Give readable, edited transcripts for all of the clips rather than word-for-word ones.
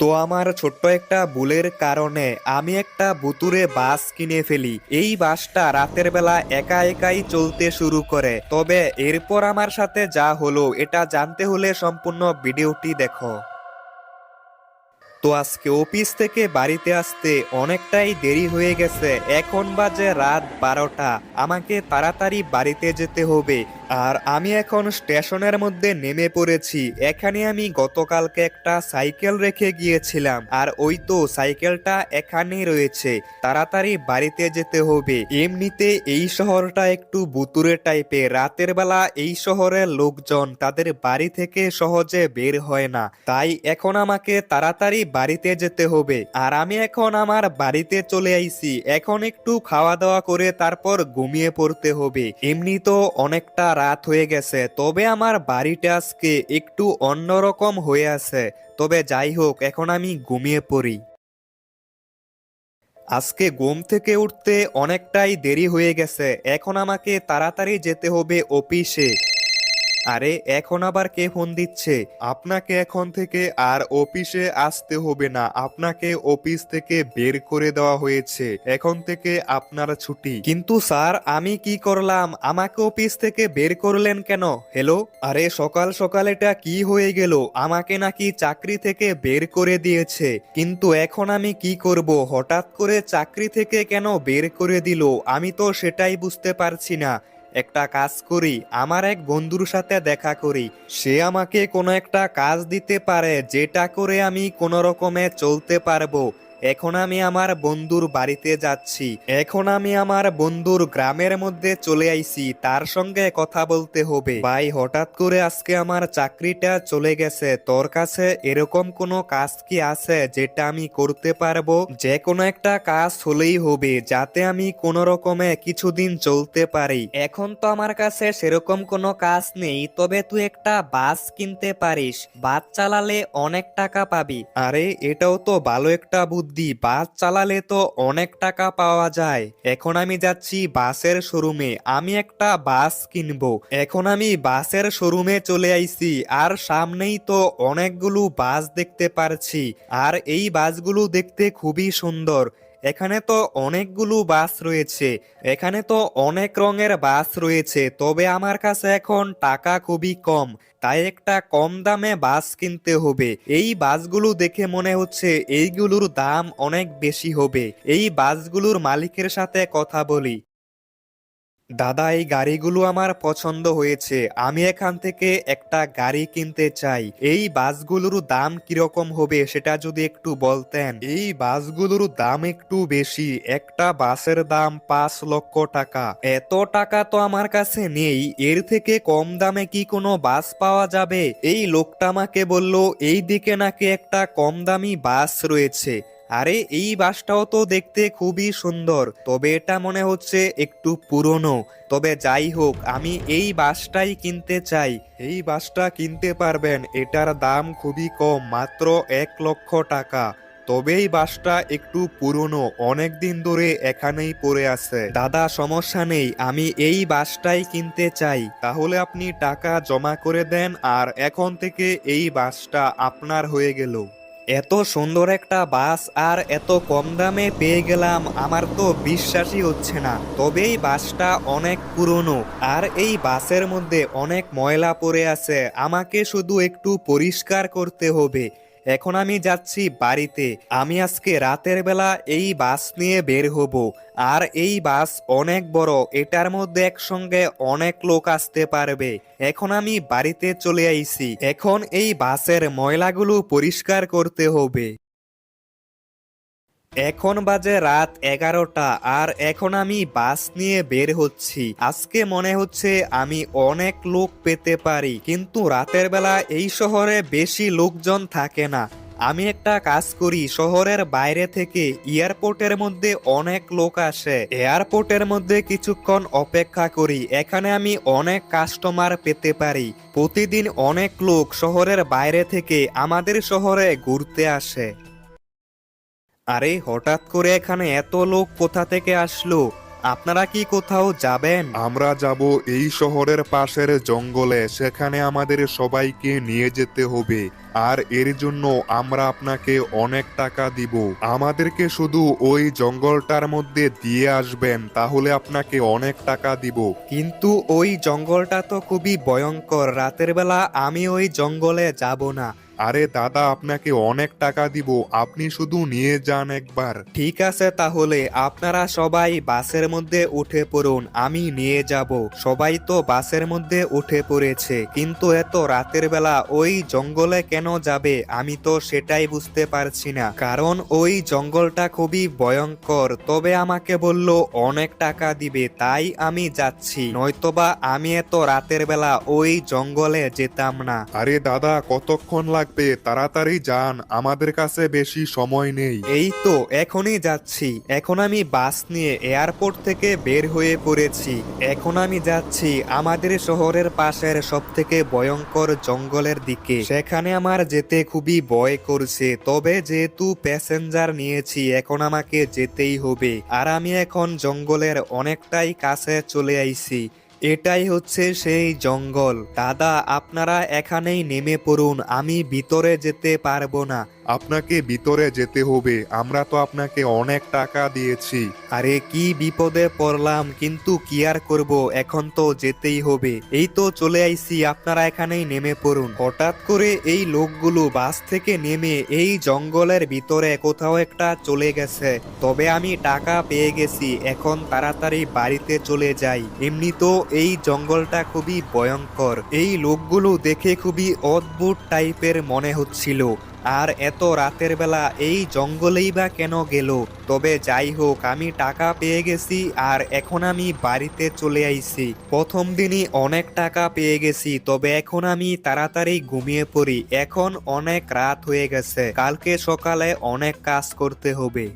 তো আমার ছোট্ট একটা ভুলের কারণে আমি একটা ভুতুড়ে বাস কিনে ফেলি। এই বাসটা রাতের বেলা একা একাই চলতে শুরু করে। তবে এরপর আমার সাথে যা হলো এটা জানতে হলে সম্পূর্ণ ভিডিওটি দেখো। তো আজকে অফিস থেকে বাড়িতে আসতে অনেকটাই দেরি হয়ে গেছে। এখন বাজে রাত 12টা। আমাকে তাড়াতাড়ি বাড়িতে যেতে হবে। আর আমি এখন স্টেশনের মধ্যে নেমে পড়েছি। এখানে আমি গতকালকে একটা সাইকেল রেখে গিয়েছিলাম, আর ওই তো সাইকেলটা এখানেই রয়েছে। তাড়াতাড়ি বাড়িতে যেতে হবে। এমনিতে এই শহরটা একটু ভুতুড়ে টাইপের। রাতের বেলা এই শহরের লোকজন তাদের বাড়ি থেকে সহজে বের হয় না। তাই এখন আমাকে তাড়াতাড়ি বাড়িতে যেতে হবে। আর আমি এখন আমার বাড়িতে চলে আইছি। এখন একটু খাওয়া দাওয়া করে তারপর ঘুমিয়ে পড়তে হবে। এমনি তো অনেকটা রাত হয়ে গেছে, তবে আমার বাড়িটা আজকে একটু অন্যরকম হয়ে আছে। তবে যাই হোক, এখন আমি ঘুমিয়ে পড়ি। আজকে ঘুম থেকে উঠতে অনেকটাই দেরি হয়ে গেছে। এখন আমাকে তাড়াতাড়ি যেতে হবে অফিসে। আরে এখন আবার কে ফোন দিচ্ছে? আপনাকে এখন থেকে আর অফিসে আসতে হবে না, আপনাকে অফিস থেকে বের করে দেওয়া হয়েছে। এখন থেকে আপনার ছুটি। কিন্তু স্যার, আমি কি করলাম? আমাকে অফিস থেকে বের করলেন কেন? হ্যালো, আরে সকাল সকাল এটা কি হয়ে গেল? আমাকে নাকি চাকরি থেকে বের করে দিয়েছে, কিন্তু এখন আমি কি করব? হঠাৎ করে চাকরি থেকে কেন বের করে দিল আমি তো সেটাই বুঝতে পারছি না। একটা কাজ করি, আমার এক বন্ধুর সাথে দেখা করি। সে আমাকে কোনো একটা কাজ দিতে পারে যেটা করে আমি কোনো রকমে চলতে পারবো। এখন আমি আমার বন্ধুর বাড়িতে যাচ্ছি। এখন আমি আমার বন্ধুর গ্রামের মধ্যে চলে আইছি, তার সঙ্গে কথা বলতে হবে। ভাই, হঠাৎ করে আজকে আমার চাকরিটা চলে গেছে। তোর কাছে এরকম কোনো কাজ কি আছে যেটা আমি করতে পারবো? যে কোনো একটা কাজ হলেই হবে, যাতে আমি কোনো রকমে কিছুদিন চলতে পারি। এখন তো আমার কাছে সেরকম কোনো কাজ নেই, তবে তুই একটা বাস কিনতে পারিস। বাস চালালে অনেক টাকা পাবি। আরে এটাও তো ভালো একটা বুদ্ধি, বাস চালালে তো অনেক টাকা পাওয়া যায়। এখন আমি যাচ্ছি বাসের শোরুমে, আমি একটা বাস কিনবো। এখন আমি বাসের শোরুমে চলে আইছি, আর সামনেই তো অনেকগুলো বাস দেখতে পারছি। আর এই বাসগুলো দেখতে খুবই সুন্দর। এখানে তো অনেকগুলো বাস রয়েছে। এখানে তো অনেক রঙের বাস রয়েছে, তবে আমার কাছে এখন টাকা খুবই কম। তাই একটা কম দামে বাস কিনতে হবে। এই বাসগুলো দেখে মনে হচ্ছে এইগুলোর দাম অনেক বেশি হবে। এই বাসগুলোর মালিকের সাথে কথা বলি। দাদা, এই গাড়িগুলো আমার পছন্দ হয়েছে। আমি এখান থেকে একটা গাড়ি কিনতে চাই। এই বাসগুলোর দাম কিরকম হবে সেটা যদি একটু বলতেন। এই বাসগুলোর দাম একটু বেশি। একটা বাসের দাম 5 লক্ষ টাকা। এত টাকা তো আমার কাছে নেই। এর থেকে কম দামে কি কোনো বাস পাওয়া যাবে? এই লোকটা আমাকে বলল এই দিকে নাকি একটা কম দামি বাস রয়েছে। আরে এই বাসটাও তো দেখতে খুবই সুন্দর, তবে এটা মনে হচ্ছে একটু পুরনো। তবে যাই হোক, আমি এই বাসটাই কিনতে চাই। এই বাসটা কিনতে পারবেন, এটার দাম খুবই কম, মাত্র 1 লক্ষ টাকা। তবে এই বাসটা একটু পুরনো, অনেক দিন ধরে এখানেই পড়ে আছে। দাদা, সমস্যা নেই, আমি এই বাসটাই কিনতে চাই। তাহলে আপনি টাকা জমা করে দেন, আর এখন থেকে এই বাসটা আপনার হয়ে গেল। এত সুন্দর একটা বাস আর এত কম দামে পেয়ে গেলাম, আমার তো বিশ্বাসই হচ্ছে না। তবে এই বাসটা অনেক পুরনো, আর এই বাসের মধ্যে অনেক ময়লা পড়ে আছে। আমাকে শুধু একটু পরিষ্কার করতে হবে। এখন আমি যাচ্ছি বাড়িতে। আমি আজকে রাতের বেলা এই বাস নিয়ে বের হব। আর এই বাস অনেক বড়, এটার মধ্যে একসঙ্গে অনেক লোক আসতে পারবে। এখন আমি বাড়িতে চলে আইছি। এখন এই বাসের ময়লাগুলো পরিষ্কার করতে হবে। এখন বাজে রাত 11টা, আর এখন আমি বাস নিয়ে বের হচ্ছি। আজকে মনে হচ্ছে আমি অনেক লোক পেতে পারি, কিন্তু রাতের বেলা এই শহরে বেশি লোকজন থাকে না। আমি একটা কাজ করি, শহরের বাইরে থেকে এয়ারপোর্টের মধ্যে অনেক লোক আসে, এয়ারপোর্টের মধ্যে কিছুক্ষণ অপেক্ষা করি। এখানে আমি অনেক কাস্টমার পেতে পারি। প্রতিদিন অনেক লোক শহরের বাইরে থেকে আমাদের শহরে ঘুরতে আসে। আরে হঠাৎ করে এখানে এত লোক কোথা থেকে আসলো? আপনারা কি কোথাও যাবেন? আমরা যাব এই শহরের পাশের জঙ্গলে, সেখানে আমাদের সবাইকে নিয়ে যেতে হবে। আর এর জন্য আমরা আপনাকে অনেক টাকা দিব। আমাদেরকে শুধু ওই জঙ্গলটার মধ্যে দিয়ে আসবেন, তাহলে আপনাকে অনেক টাকা দিব। কিন্তু ওই জঙ্গলটা তো খুবই ভয়ঙ্কর, রাতের বেলা আমি ওই জঙ্গলে যাব না। আরে দাদা, আপনাকে অনেক টাকা দিব, আপনি শুধু নিয়ে যান একবার। ঠিক আছে, তাহলে আপনারা সবাই বাসের মধ্যে উঠে পড়ুন, আমি নিয়ে যাব। সবাই তো বাসের মধ্যে উঠে পড়েছে, কিন্তু এত রাতের বেলা ওই জঙ্গলে কেন যাবে আমি তো সেটাই বুঝতে পারছি না। কারণ ওই জঙ্গলটা খুবই ভয়ঙ্কর, তবে আমাকে বলল অনেক টাকা দিবে, তাই আমি যাচ্ছি, নয়তোবা আমি এত রাতের বেলা ওই জঙ্গলে যেতাম না। আরে দাদা, কতক্ষণ লাগবে? তাড়াতাড়ি যান, আমাদের কাছে বেশি সময় নেই। এই তো এখনই যাচ্ছি। এখন আমি বাস নিয়ে এয়ারপোর্ট থেকে বের হয়ে পড়েছি। এখন আমি যাচ্ছি আমাদের শহরের পাশের সব থেকে ভয়ঙ্কর জঙ্গলের দিকে। সেখানে আমার যেতে খুবই ভয় করছে, তবে যেহেতু প্যাসেঞ্জার নিয়েছি এখন আমাকে যেতেই হবে। আর আমি এখন জঙ্গলের অনেকটাই কাছে চলে আইছি। এটাই হচ্ছে সেই জঙ্গল। দাদা, আপনারা এখানেই নেমে পড়ুন, আমি ভিতরে যেতে পারবো না। আপনাকে ভিতরে যেতে হবে, আমরা তো আপনাকে অনেক টাকা দিয়েছি। আরে কি বিপদে পড়লাম, কিন্তু কি আর করব, এখন তো যেতেই হবে। এই তো চলে আইছি, আপনারা এখানেই নেমে পড়ুন। হঠাৎ করে এই লোকগুলো বাস থেকে নেমে এই জঙ্গলের ভিতরে কোথাও একটা চলে গেছে। তবে আমি টাকা পেয়ে গেছি, এখন তাড়াতাড়ি বাড়িতে চলে যাই। এমনি তো এই জঙ্গলটা খুবই ভয়ঙ্কর। এই লোকগুলো দেখে খুবই অদ্ভুত টাইপের মনে হচ্ছিল। আর এত রাতের বেলা এই জঙ্গলেই বা কেন গেল? তবে যাই হোক, আমি টাকা পেয়ে গেছি আর এখন আমি বাড়িতে চলে আইছি। প্রথম দিনই অনেক টাকা পেয়ে গেছি, তবে এখন আমি তাড়াতাড়ি ঘুমিয়ে পড়ি। এখন অনেক রাত হয়ে গেছে, কালকে সকালে অনেক কাজ করতে হবে।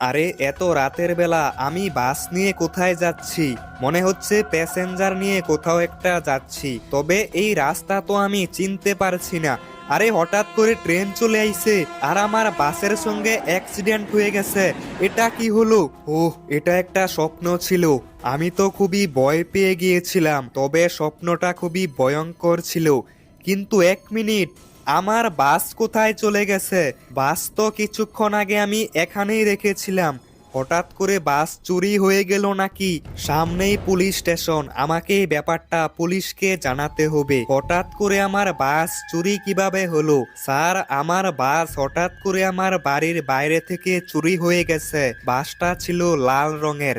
আরে এত রাতের বেলা আমি বাস নিয়ে কোথায় যাচ্ছি? মনে হচ্ছে প্যাসেঞ্জার নিয়ে কোথাও একটা যাচ্ছি, তবে এই রাস্তা তো আমি চিনতে পারছি না। আরে হঠাৎ করে ট্রেন চলে আইছে আর আমার বাসের সঙ্গে অ্যাক্সিডেন্ট হয়ে গেছে। এটা কি হলো? ওহ, এটা একটা স্বপ্ন ছিল। আমি তো খুবই ভয় পেয়ে গিয়েছিলাম, তবে স্বপ্নটা খুবই ভয়ঙ্কর ছিল। কিন্তু এক মিনিট, আমার বাস কোথায় চলে গেছে? বাস তো কিছুক্ষণ আগে আমি এখানেই রেখেছিলাম। হঠাৎ করে বাস চুরি হয়ে গেল নাকি? সামনেই পুলিশ স্টেশন, আমাকে এই ব্যাপারটা পুলিশকে জানাতে হবে। হঠাৎ করে আমার বাস চুরি কিভাবে হলো? স্যার, আমার বাস হঠাৎ করে আমার বাড়ির বাইরে থেকে চুরি হয়ে গেছে। বাসটা ছিল লাল রঙের।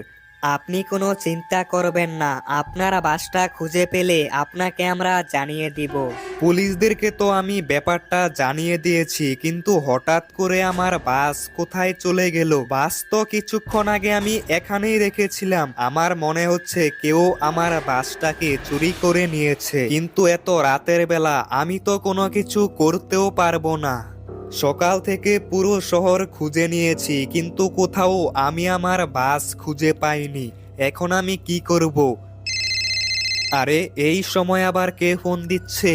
আপনি কোনো চিন্তা করবেন না, আপনার বাসটা খুঁজে পেলে আপনাকে আমরা জানিয়ে দিব। পুলিশদেরকে তো আমি ব্যাপারটা জানিয়ে দিয়েছি, কিন্তু হঠাৎ করে আমার বাস কোথায় চলে গেল? বাস তো কিছুক্ষণ আগে আমি এখানেই রেখেছিলাম। আমার মনে হচ্ছে কেউ আমার বাসটাকে চুরি করে নিয়েছে, কিন্তু এত রাতের বেলা আমি তো কোনো কিছু করতেও পারবো না। সকাল থেকে পুরো শহর খুঁজে নিয়েছি, কিন্তু কোথাও আমি আমার বাস খুঁজে পাইনি। এখন আমি কি করব? আরে এই সময় আবার কে ফোন দিচ্ছে?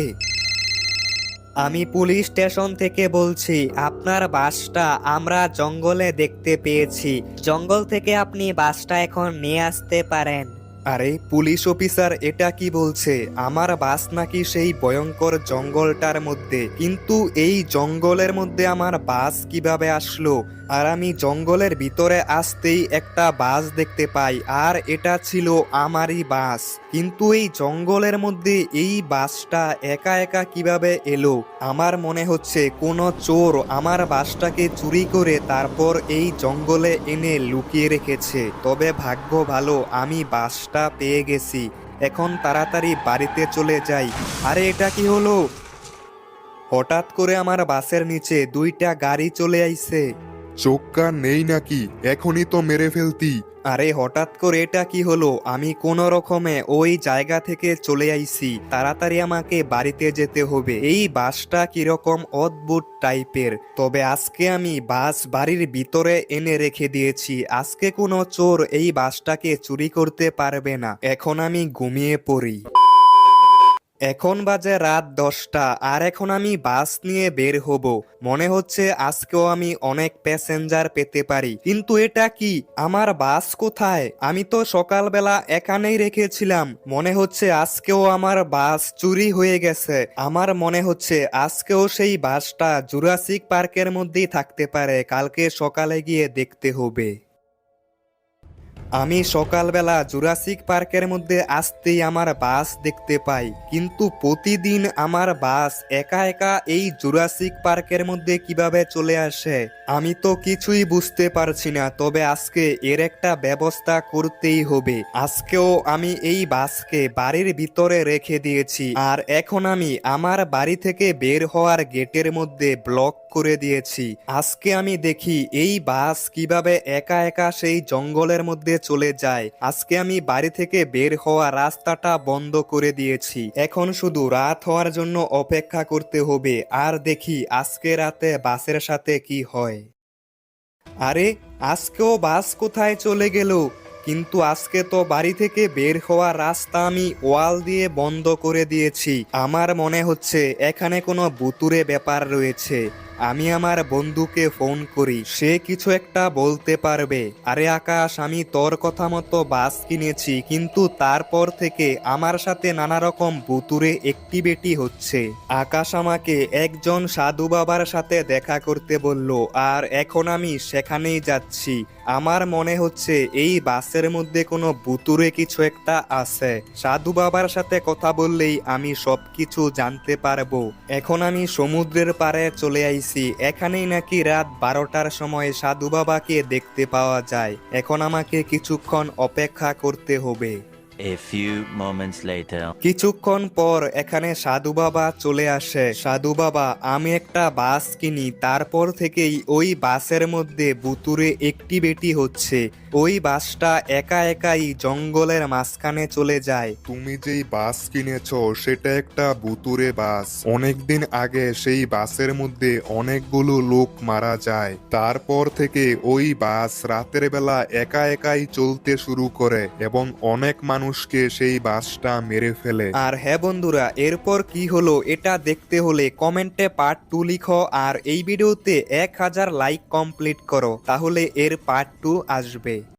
আমি পুলিশ স্টেশন থেকে বলছি, আপনার বাসটা আমরা জঙ্গলে দেখতে পেয়েছি। জঙ্গল থেকে আপনি বাসটা এখন নিয়ে আসতে পারেন। আরে পুলিশ অফিসার, এটা কি বলছে? আমার বাস নাকি সেই ভয়ঙ্কর জঙ্গলটার মধ্যে, কিন্তু এই জঙ্গলের মধ্যে আমার বাস কিভাবে আসলো? আর আমি জঙ্গলের ভিতরে আসতেই একটা বাস দেখতে পাই, আর এটা ছিল আমারই বাস। কিন্তু এই জঙ্গলের মধ্যে এই বাসটা একা একা কিভাবে এলো? আমার মনে হচ্ছে কোনো চোর আমার বাসটাকে চুরি করে তারপর এই জঙ্গলে এনে লুকিয়ে রেখেছে। তবে ভাগ্য ভালো, আমি বাসটা পেয়ে গেছি। এখন তাড়াতাড়ি বাড়িতে চলে যাই। আরে এটা কি হলো? হঠাৎ করে আমার বাসের নিচে দুইটা গাড়ি চলে আইছে। চোখ কান নেই নাকি? এখনই তো মেরে ফেলতি। আরে হঠাৎ করে এটা কি হলো? আমি কোনো রকমে ওই জায়গা থেকে চলে আইছি, তাড়াতাড়ি আমাকে বাড়িতে যেতে হবে। এই বাসটা কিরকম অদ্ভুত টাইপের, তবে আজকে আমি বাস বাড়ির ভিতরে এনে রেখে দিয়েছি। আজকে কোনো চোর এই বাসটাকে চুরি করতে পারবে না। এখন আমি ঘুমিয়ে পড়ি। এখন বাজে রাত 10টা আর এখন আমি বাস নিয়ে বের হব। মনে হচ্ছে আজকেও আমি অনেক প্যাসেঞ্জার পেতে পারি, কিন্তু এটা কি, আমার বাস কোথায়? আমি তো সকালবেলা এখানেই রেখেছিলাম। মনে হচ্ছে আজকেও আমার বাস চুরি হয়ে গেছে। আমার মনে হচ্ছে আজকেও সেই বাসটা জুরাসিক পার্কের মধ্যেই থাকতে পারে। কালকে সকালে গিয়ে দেখতে হবে। আমি সকালবেলা জুরাসিক পার্কের মধ্যে আসতেই আমার বাস দেখতে পাই, কিন্তু প্রতিদিন আমার বাস একা একা এই জুরাসিক পার্কের মধ্যে কিভাবে চলে আসে আমি তো কিছুই বুঝতে পারছি না। তবে আজকে এর একটা ব্যবস্থা করতেই হবে। আজকেও আমি এই বাসকে বাড়ির ভিতরে রেখে দিয়েছি, আর এখন আমি আমার বাড়ি থেকে বের হওয়ার গেটের মধ্যে ব্লক করে দিয়েছি। আজকে আমি দেখি এই বাস কিভাবে একা একা সেই জঙ্গলের মধ্যে চলে যায়। আজকে আমি বাড়ি থেকে বের হওয়া রাস্তাটা বন্ধ করে দিয়েছি। এখন শুধু রাত হওয়ার জন্য অপেক্ষা করতে হবে, আর দেখি আজকে রাতে বাসের সাথে কি হয়। আরে, আজকেও বাস কোথায় চলে গেল? কিন্তু আজকে তো বাড়ি থেকে বের হওয়ার রাস্তা আমি ওয়াল দিয়ে বন্ধ করে দিয়েছি। আমার মনে হচ্ছে এখানে কোনো ভুতুড়ে ব্যাপার রয়েছে। আমি আমার বন্ধুকে ফোন করি, সে কিছু একটা বলতে পারবে। আরে আকাশ, আমি তোর কথা মতো বাস কিনেছি, কিন্তু তারপর থেকে আমার সাথে নানা রকম ভুতুড়ে অ্যাক্টিভিটি হচ্ছে। আকাশ আমাকে একজন সাধু বাবার সাথে দেখা করতে বলল, আর এখন আমি সেখানেই যাচ্ছি। আমার মনে হচ্ছে এই বাসের মধ্যে কোনো ভুতুড়ে কিছু একটা আছে। সাধু বাবার সাথে কথা বললেই আমি সবকিছু জানতে পারবো। এখন আমি সমুদ্রের পাড়ে চলে আইছি। এখানেই নাকি রাত 12টার সময় সাধু বাবাকে দেখতে পাওয়া যায়। এখন আমাকে কিছুক্ষণ অপেক্ষা করতে হবে। A few moments later. কিছুক্ষণ পর এখানে সাধু বাবা চলে আসে। সাধু বাবা, আমি একটা বাস কিনি, তারপর থেকেই ওই বাসের মধ্যে ভুতুড়ে অ্যাক্টিভিটি হচ্ছে। ওই বাসটা একা একাই জঙ্গলের মাঝখানে চলে যায়। তুমি যেই বাস কিনেছো সেটা একটা ভুতুড়ে বাস। অনেকদিন আগে সেই বাসের মধ্যে অনেকগুলো লোক মারা যায়। তারপর থেকে ওই বাস রাতের বেলা একা একাই চলতে শুরু করে এবং অনেক মানুষকে সেই বাসটা মেরে ফেলে। আর হ্যাঁ বন্ধুরা, এরপর কি হলো এটা দেখতে হলে কমেন্টে পার্ট 2 লিখো, আর এই ভিডিওতে 1000 লাইক কমপ্লিট করো, তাহলে এর পার্ট 2 আসবে।